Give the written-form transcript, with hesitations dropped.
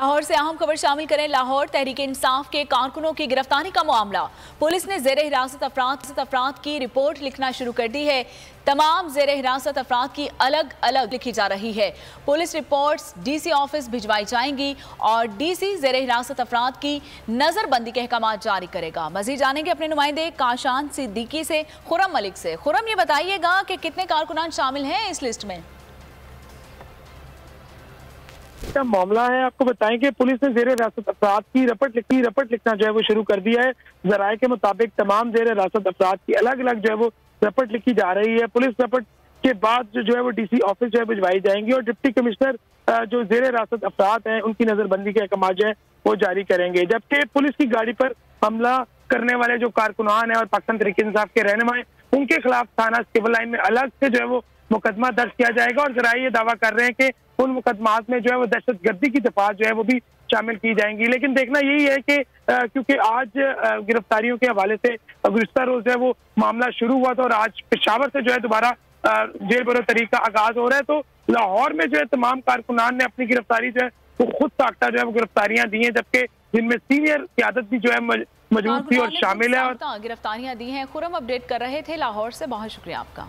लाहौर से अहम खबर शामिल करें। लाहौर तहरीक-ए-इंसाफ के कारकुनों की गिरफ्तारी का मामला। पुलिस ने ज़ेर हिरासत अफराद की रिपोर्ट लिखना शुरू कर दी है। तमाम ज़ेर हिरासत अफराद की अलग अलग लिखी जा रही है। पुलिस रिपोर्ट्स डीसी ऑफिस भिजवाई जाएंगी और डीसी ज़ेर हिरासत अफराद की नजरबंदी के अहकाम जारी करेगा। मजीद जानेंगे अपने नुमाइंदे काशान सिद्दीकी से, खुरम मलिक से। खुरम, ये बताइएगा कि कितने कारकुनान शामिल हैं इस लिस्ट में? क्या मामला है, आपको बताएं कि पुलिस ने जेर हिरासत अफराद की रपट लिखना जो है वो शुरू कर दिया है। जराये के मुताबिक तमाम जेर हिरासत अफराद की अलग अलग जो है वो रपट लिखी जा रही है। पुलिस रपट के बाद जो है वो डीसी ऑफिस जो है भिजवाई जाएंगी और डिप्टी कमिश्नर जो जेर हिरासत अफराद हैं उनकी नजरबंदी के अहकाम जो है वो जारी करेंगे। जबकि पुलिस की गाड़ी पर हमला करने वाले जो कारकुनान है और पाकिस्तान तहरीक-ए-इंसाफ के रहनुमा हैं, उनके खिलाफ थाना सिविल लाइन में अलग से जो है वो मुकदमा दर्ज किया जाएगा। और जराये ये दावा कर रहे हैं कि उन मुकदमात में जो है वो दहशतगर्दी की दफात जो है वो भी शामिल की जाएंगी। लेकिन देखना यही है कि क्योंकि आज गिरफ्तारियों के हवाले से गुज़िश्ता रोज जो है वो मामला शुरू हुआ था और आज पेशावर से जो है दोबारा जेल बरो तरीक का आगाज हो रहा है, तो लाहौर में जो है तमाम कारकुनान ने अपनी गिरफ्तारी जो है वो खुद साख्ता जो है वो गिरफ्तारियां दी हैं, जबकि जिनमें सीनियर क़यादत भी जो है मौजूद थी और शामिल है। और गिरफ्तारियां दी हैं। खुरम अपडेट कर रहे थे लाहौर से, बहुत शुक्रिया आपका।